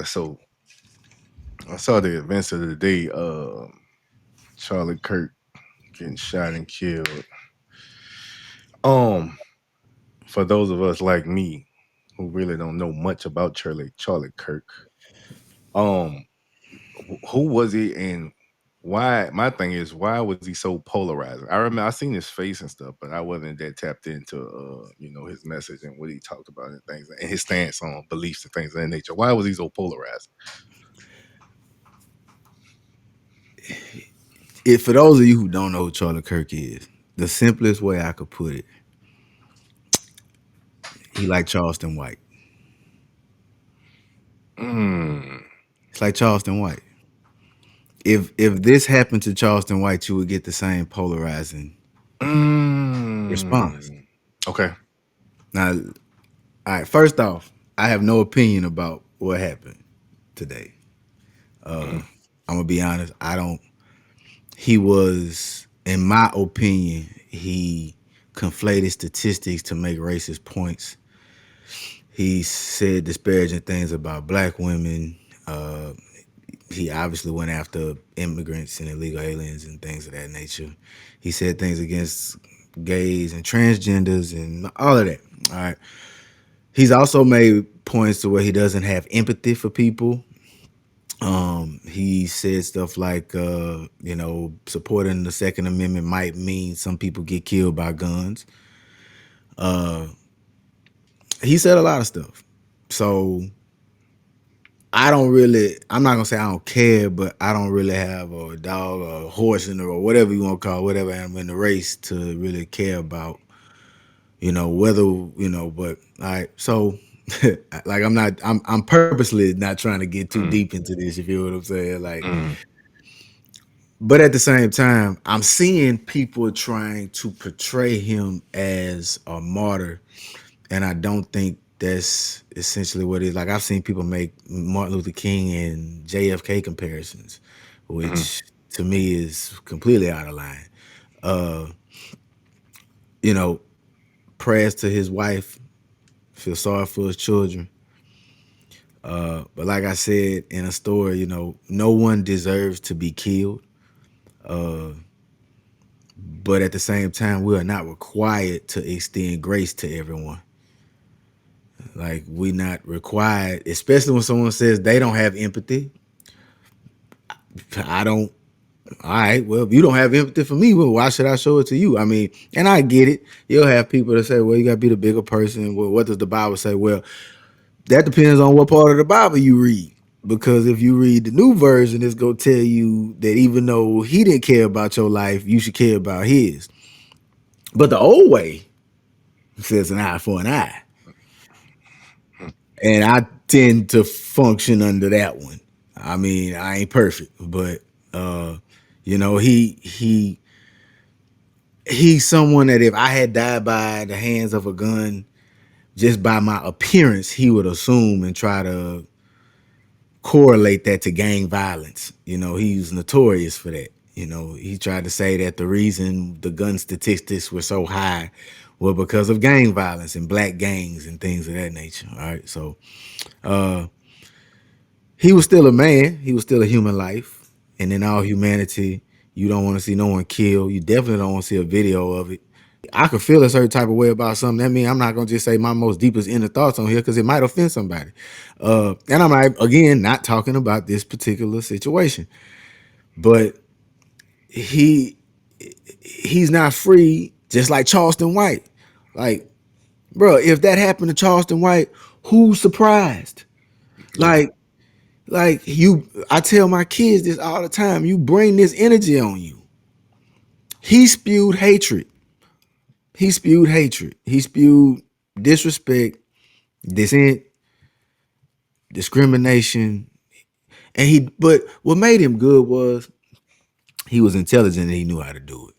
So I saw the events of the day. Charlie Kirk getting shot and killed. Um, for those of us like me who really don't know much about Charlie Kirk, um, who was he and why? My thing is, why was he so polarizing? I remember I seen his face and stuff, but I wasn't that tapped into his message and what he talked about and things and his stance on beliefs and things of that nature. Why was he so polarizing? If for those of you who don't know who Charlie Kirk is, the simplest way I could put it, he like Charleston White. Mm, It's like Charleston White. If this happened to Charleston White, you would get the same polarizing response. mm. Okay. Now, all right. First off, I have no opinion about what happened today. Mm, I'm gonna be honest. I don't. He was, in my opinion, he conflated statistics to make racist points. He said disparaging things about black women. Uh, he obviously went after immigrants and illegal aliens and things of that nature. He said things against gays and transgenders and all of that. All right. He's also made points to where he doesn't have empathy for people. He said stuff like, supporting the Second Amendment might mean some people get killed by guns. He said a lot of stuff. So I'm not gonna say I don't care, but I don't really have a dog or a horse in the or whatever you want to call it, whatever animal in the race to really care about, whether, but all right. So like I'm purposely not trying to get too mm, deep into this, you feel what I'm saying? Like, mm, but at the same time, I'm seeing people trying to portray him as a martyr, and I don't think that's essentially what it is. Like I've seen people make Martin Luther King and JFK comparisons, mm, which to me is completely out of line. Uh, you know, prayers to his wife, feel sorry for his children. But like I said in a story, no one deserves to be killed. Uh, but at the same time, we are not required to extend grace to everyone. Like we not required, especially when someone says they don't have empathy. I don't. All right, well, if you don't have empathy for me, well, why should I show it to you? I mean, and I get it. You'll have people that say, well, you got to be the bigger person. Well, what does the Bible say? Well, that depends on what part of the Bible you read. Because if you read the new version, it's going to tell you that even though he didn't care about your life, you should care about his. But the old way says an eye for an eye. And I tend to function under that one. I mean, I ain't perfect, but he's someone that if I had died by the hands of a gun, just by my appearance, he would assume and try to correlate that to gang violence. He's notorious for that. He tried to say that the reason the gun statistics were so high were because of gang violence and black gangs and things of that nature. All right. So he was still a man. He was still a human life. And in all humanity, you don't want to see no one killed. You definitely don't want to see a video of it. I could feel a certain type of way about something. That means I'm not gonna just say my most deepest inner thoughts on here because it might offend somebody. And I'm not, again, not talking about this particular situation, but he he's not free. Just like Charleston White, like, bro, if that happened to Charleston White, who's surprised? yeah. Like, I tell my kids this all the time. You bring this energy on you. He spewed hatred. He spewed hatred. He spewed disrespect, dissent, discrimination. But what made him good was he was intelligent and he knew how to do it.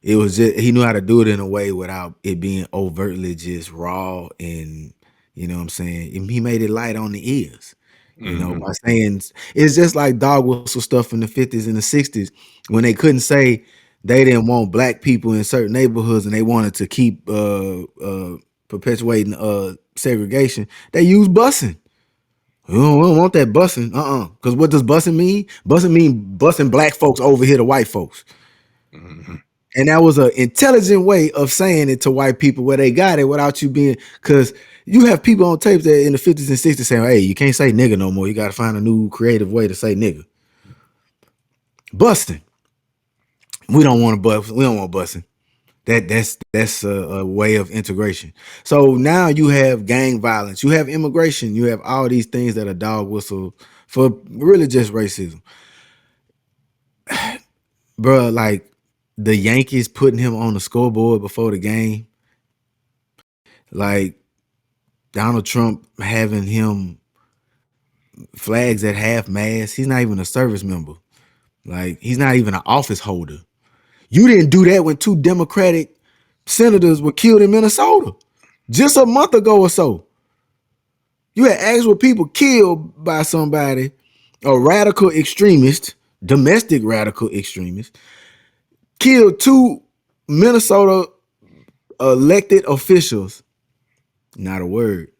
It was just, he knew how to do it in a way without it being overtly just raw and, what I'm saying? And he made it light on the ears. Hmm. By saying it's just like dog whistle stuff in the 50s and the 60s when they couldn't say they didn't want black people in certain neighborhoods and they wanted to keep perpetuating segregation. They used busing. We don't want that bussing. Because what does bussing mean? Bussing mean bussing black folks over here to white folks. Mhm. And that was an intelligent way of saying it to white people where they got it without you being, because you have people on tapes that in the 50s and 60s saying, hey, you can't say nigga no more. You got to find a new creative way to say nigga. Busting. We don't want to bust. We don't want busting. That's a way of integration. So now you have gang violence, you have immigration, you have all these things that are dog whistle for really just racism, bro. Like the Yankees putting him on the scoreboard before the game, like Donald Trump having him flags at half mast. He's not even a service member. Like he's not even an office holder. You didn't do that when two Democratic senators were killed in Minnesota just a month ago or so. You had actual people killed by somebody, a radical extremist, domestic radical extremist, killed two Minnesota elected officials. Not a word.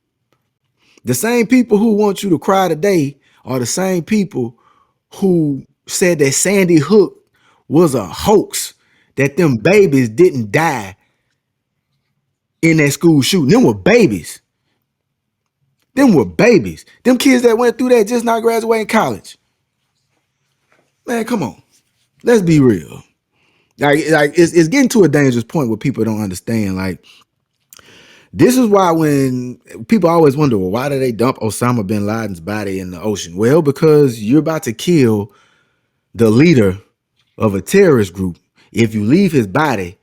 The same people who want you to cry today are the same people who said that Sandy Hook was a hoax, that them babies didn't die in that school shooting. Them were babies. Them were babies. Them kids that went through that just not graduating college. Man, come on. Let's be real. Like it's getting to a dangerous point where people don't understand. Like, this is why when people always wonder, well, why did they dump Osama bin Laden's body in the ocean? Well, because you're about to kill the leader of a terrorist group. If you leave his body,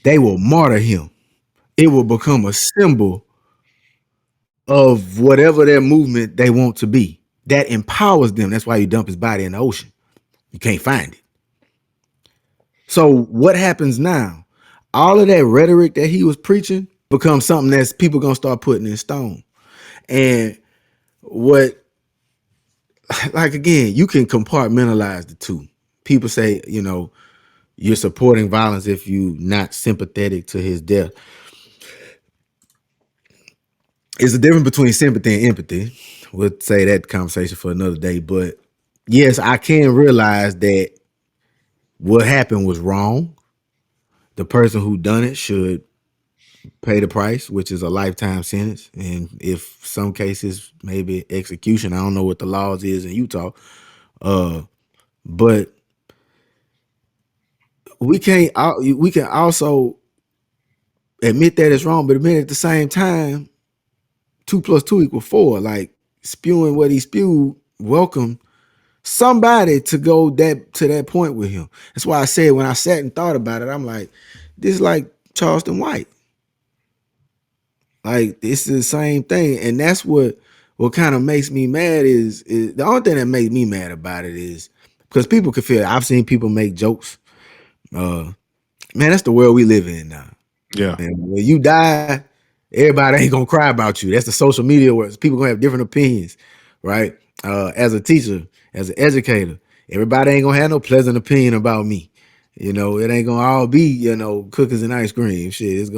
they will martyr him. It will become a symbol of whatever their movement they want to be. That empowers them. That's why you dump his body in the ocean. You can't find it. So what happens now? All of that rhetoric that he was preaching becomes something that's people gonna start putting in stone. And what, like again, you can compartmentalize the two. People say, you're supporting violence if you're not sympathetic to his death. It's a difference between sympathy and empathy. We'll say that conversation for another day. But yes, I can realize that what happened was wrong. The person who done it should pay the price, which is a lifetime sentence, and if some cases maybe execution. I don't know what the laws is in Utah, but we can also admit that it's wrong, but admit at the same time, 2 plus 2 equals 4. Like spewing what he spewed, welcome somebody to go that point with him. That's why I said when I sat and thought about it, I'm like, this is like Charleston White. Like it's the same thing, and that's what kind of makes me mad is the only thing that makes me mad about it is because people can feel. I've seen people make jokes. Man, that's the world we live in now. Yeah. And when you die, everybody ain't gonna cry about you. That's the social media where people gonna have different opinions, right? As a teacher, as an educator, everybody ain't gonna have no pleasant opinion about me. It ain't gonna all be cookies and ice cream. Shit, it's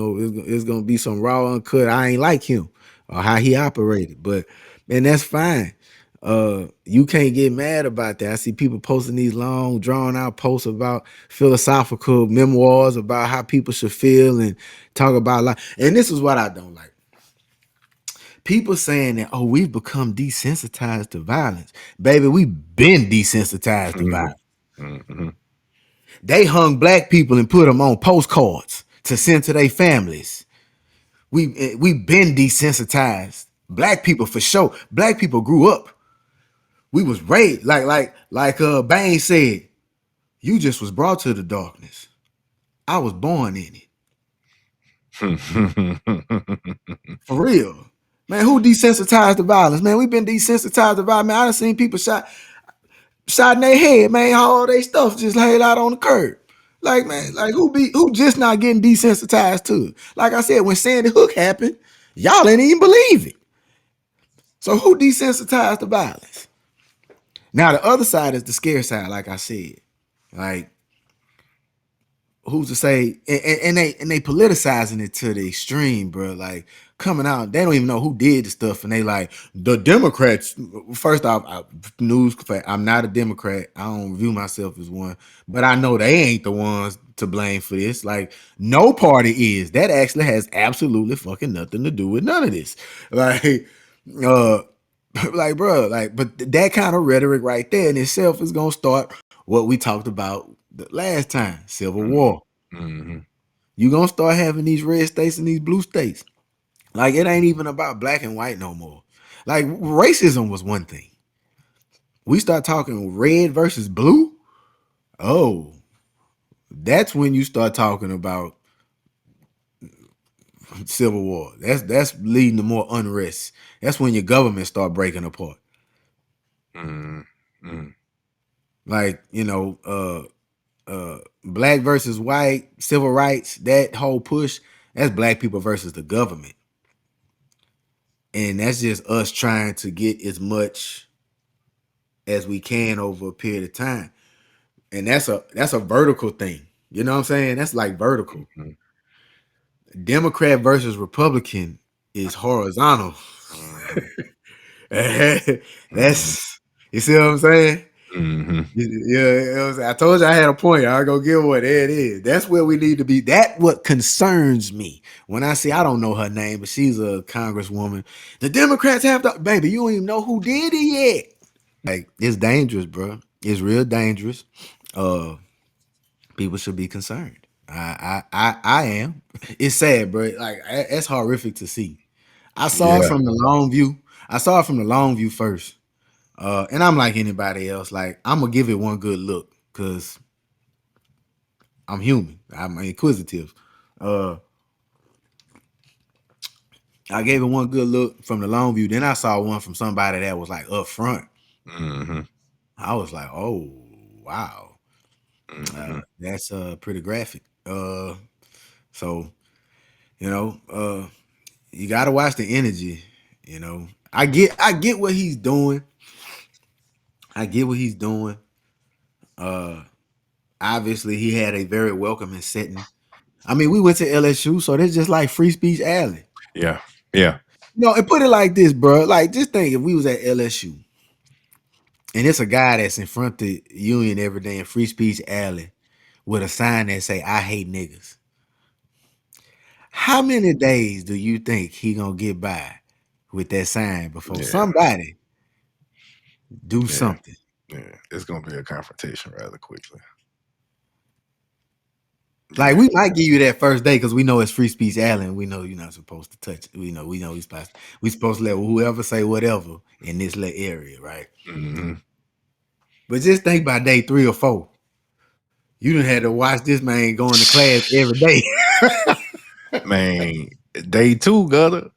gonna be some raw uncut. I ain't like him or how he operated, but man, that's fine. You can't get mad about that. I see people posting these long, drawn out posts about philosophical memoirs about how people should feel and talk about life. And this is what I don't like. People saying that, oh, we've become desensitized to violence. Baby, we've been desensitized to Mhm. violence. Mhm. They hung black people and put them on postcards to send to their families. We've been desensitized. Black people for sure. Black people grew up. We was raised like Bane said. You just was brought to the darkness. I was born in it. For real. Man, who desensitized to violence? Man, we've been desensitized to violence. Man, I done seen people shot in their head, man, how all they stuff just laid out on the curb. Like, man, like who just not getting desensitized to it? Like I said, when Sandy Hook happened, y'all didn't even believe it. So who desensitized to violence? Now the other side is the scare side, like I said. Like who's to say, and they politicizing it to the extreme, bro. Like coming out, they don't even know who did the stuff, and they like the Democrats. First off, news fact, I'm not a Democrat. I don't view myself as one, but I know they ain't the ones to blame for this. Like no party is. That actually has absolutely fucking nothing to do with none of this. Like, uh, like, bro, like, but that kind of rhetoric right there in itself is gonna start what we talked about the last time, civil Mhm. war. Mhm. You gonna start having these red states and these blue states. Like it ain't even about black and white no more. Like racism was one thing. We start talking red versus blue. Oh, that's when you start talking about civil war. That's leading to more unrest. That's when your government start breaking apart. Mhm. Mhm. Like black versus white, civil rights, that whole push, that's black people versus the government. And that's just us trying to get as much as we can over a period of time. And that's a vertical thing. You know what I'm saying? That's like vertical. Mhm. Democrat versus Republican is horizontal. Mhm. Mhm. That's you see what I'm saying? Mhm. Yeah, you know what I'm saying? I told you I had a point. I'll go get one. There it is. That's where we need to be. That what concerns me. When I see I don't know her name, but she's a congresswoman. The Democrats have the baby. You don't even know who did it yet. Like it's dangerous, bro. It's real dangerous. Uh, people should be concerned. I am. It's sad, bro. Like it's horrific to see. I saw it Yeah. from the long view. I saw it from the long view first. And I'm like anybody else. Like I'm gonna give it one good look because I'm human. I'm inquisitive. Uh, I gave it one good look from the long view. Then I saw one from somebody that was like up front. Mhm. I was like, oh wow, Mhm. that's pretty graphic. So you know, you got to watch the energy. You know, I get what he's doing. I get what he's doing. Uh, obviously, he had a very welcoming setting. I mean, we went to LSU, so that's just like Free Speech Alley. Yeah. Yeah. No, and put it like this, bro. Like, just think if we was at LSU and it's a guy that's in front of the union every day in Free Speech Alley with a sign that say "I hate niggas." How many days do you think he gonna get by with that sign before Yeah. somebody do Yeah. something? Yeah. It's gonna be a confrontation rather quickly. Like Yeah. we might give you that first day because we know it's Free Speech Alley and we know you're not supposed to touch it. We know we supposed to let whoever say whatever in this little area, right? Mhm. But just think by day 3 or 4. You done had to watch this man going to class every day. Man, day two, gutter.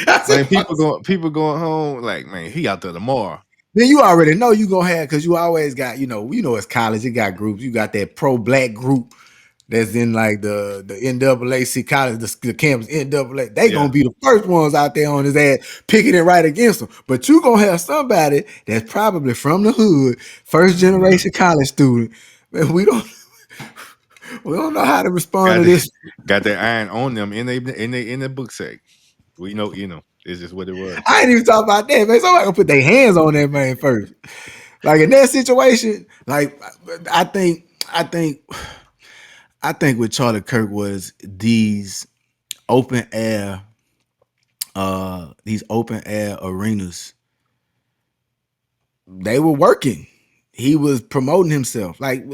That's Man, it. people going home like, man, he out there tomorrow. Then you already know you gonna have because you always got it's college. You got groups. You got that pro black group that's in like the NAAC college, the campus NAA. They Yeah. gonna be the first ones out there on his ass picking it right against him. But you gonna have somebody that's probably from the hood, first Mhm. generation college student. Man, we don't know how to respond Got to the, this. got that iron on them in the book sack. We know, it's just what it was. I ain't even talking about that, man. Somebody gonna put their hands on that man first. Like in that situation, like I think, I think, I think with Charlie Kirk was open air, these open air arenas. They were working. He was promoting himself. Like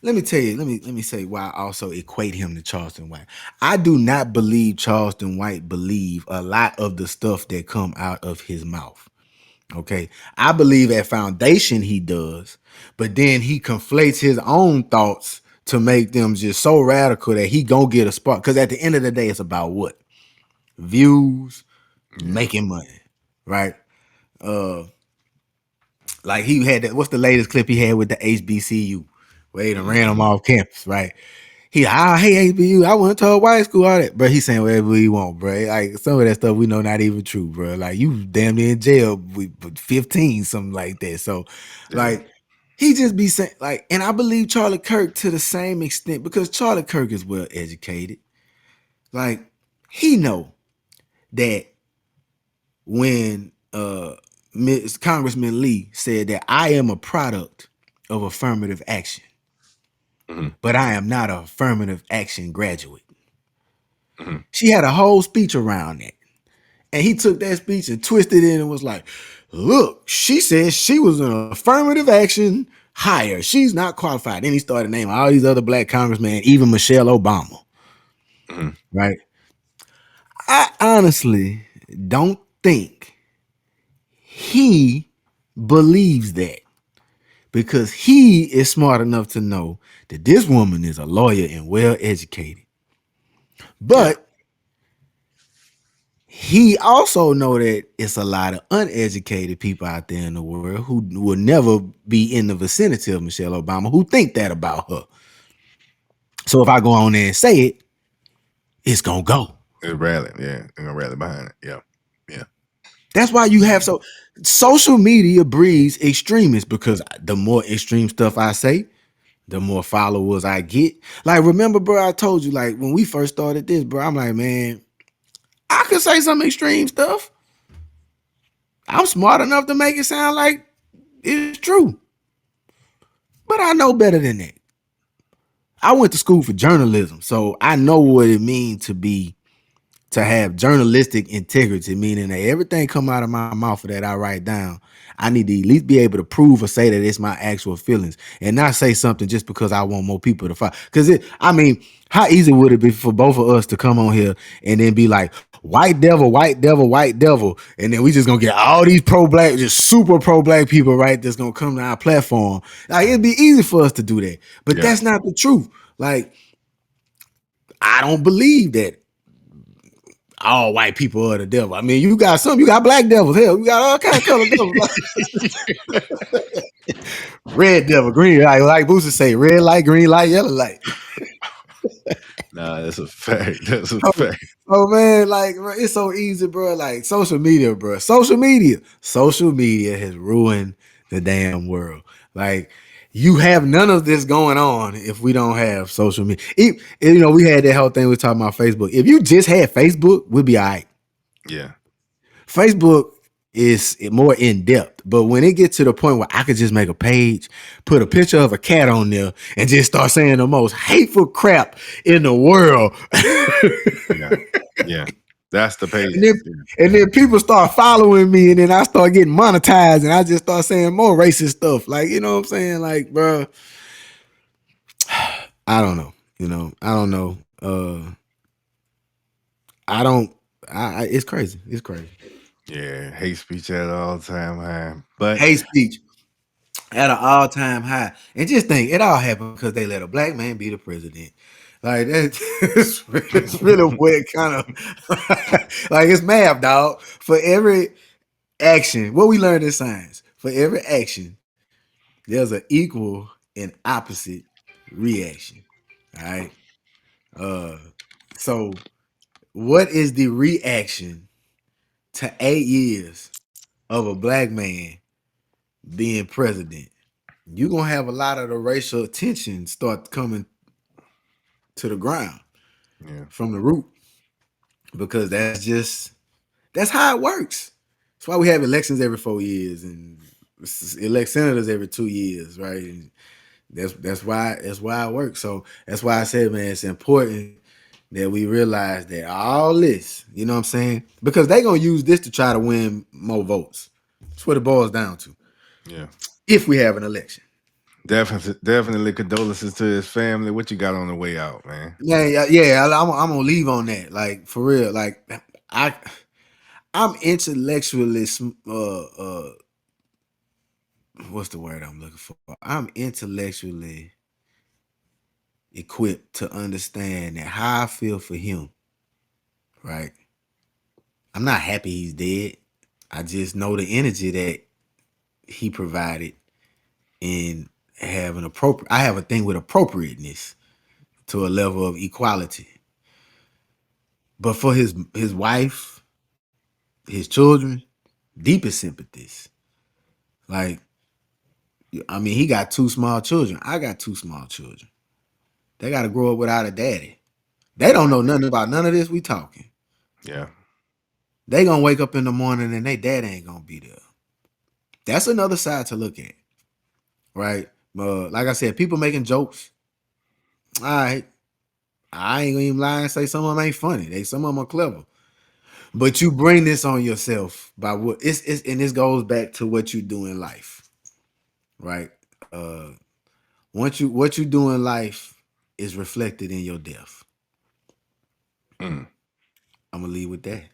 let me tell you. Let me say why I also equate him to Charleston White. I do not believe Charleston White believe a lot of the stuff that come out of his mouth. Okay. I believe at foundation he does, but then he conflates his own thoughts to make them just so radical that he gonna get a spot. Because at the end of the day, it's about what? Views, Yeah. making money. Right? Uh like he had that, what's the latest clip he had with the HBCU? Where he done ran him Mhm. off campus, right? I hate HBU. I went to a white school, all that. Bro, he saying whatever he want, bro. Like some of that stuff we know not even true, bro. Like you damn near in jail with 15, something like that. So Yeah. like he just be saying like, and I believe Charlie Kirk to the same extent because Charlie Kirk is well educated. Like he know that when Miss Congressman Lee said that I am a product of affirmative action, Hmm. but I am not an affirmative action graduate. Hmm. She had a whole speech around that. And he took that speech and twisted it and was like, look, she said she was an affirmative action hire. She's not qualified. Then he started naming all these other black congressmen, even Michelle Obama, Hmm. right? I honestly don't think he believes that because he is smart enough to know that this woman is a lawyer and well educated. Yeah. But he also know that it's a lot of uneducated people out there in the world who will never be in the vicinity of Michelle Obama who think that about her. So if I go on there and say it, it's gonna go. It's rally. Yeah. They're gonna rally behind it. Yeah. Yeah. That's why you have social media breeds extremists because the more extreme stuff I say, the more followers I get. Like, remember, bro, I told you, like, when we first started this, bro, I'm like, man, I could say some extreme stuff. I'm smart enough to make it sound like it's true. But I know better than that. I went to school for journalism, so I know what it means to have journalistic integrity, meaning that everything come out of my mouth that I write down, I need to at least be able to prove or say that it's my actual feelings and not say something just because I want more people to follow. Because I mean, how easy would it be for both of us to come on here and then be like, white devil, white devil, white devil, and then we just gonna get all these pro black, just super pro black people, right? That's gonna come to our platform. Like it'd be easy for us to do that, but Yeah. that's not the truth. Like I don't believe that all white people are the devil. I mean, you got black devils. Hell, you got all kind of color devils. Red devil, green, like Booster say, red light, green light, yellow light. Nah, that's a fact. That's a Oh, fact. oh man, like bro, it's so easy, bro. Like social media, bro. Social media has ruined the damn world. Like you have none of this going on if we don't have social media. We had that whole thing we were talking about Facebook. If you just had Facebook, we'd be all right. Yeah. Facebook is more in depth, but when it gets to the point where I could just make a page, put a picture of a cat on there, and just start saying the most hateful crap in the world, Yeah. Yeah. That's the and page. then Yeah. and then people start following me, and then I start getting monetized, and I just start saying more racist stuff. Like you know what I'm saying? Like, bro, I don't know. I don't know. I don't. It's crazy. It's crazy. Yeah. Hate speech at all time high. But Hate speech at an all-time high. And just think, it all happened because they let a black man be the president. Like that, it's really what it kind of like it's math, dog. For every action, what we learned in science, for every action, there's an equal and opposite reaction. All right. Uh, so what is the reaction to 8 years of a black man being president? You're gonna have a lot of the racial tension start coming to the ground yeah. from the root because that's how it works. That's why we have elections every 4 years and elect senators every 2 years, right? And that's why it works. So that's why I said, man, it's important that we realize that all this, you know what I'm saying? Because they're gonna use this to try to win more votes. That's what it boils down to. Yeah. If we have an election. Definitely condolences to his family. What you got on the way out, man? Yeah. I'm gonna leave on that. Like for real. Like I, I'm intellectually, what's the word I'm looking for? I'm intellectually equipped to understand that how I feel for him. Right. I'm not happy he's dead. I just know the energy that he provided and have an appropriate. I have a thing with appropriateness to a level of equality. But for his wife, his children, deepest sympathies. Like I mean, he got two small children. I got two small children. They got to grow up without a daddy. They don't know nothing about none of this we talking. Yeah. They gonna wake up in the morning and they dad ain't gonna be there. That's another side to look at, right? Like I said, people making jokes. All right, I ain't gonna even lie and say some of them ain't funny. Some of them are clever. But you bring this on yourself by what it's and this goes back to what you do in life, right? What you do in life is reflected in your death. Mm. I'm gonna leave with that.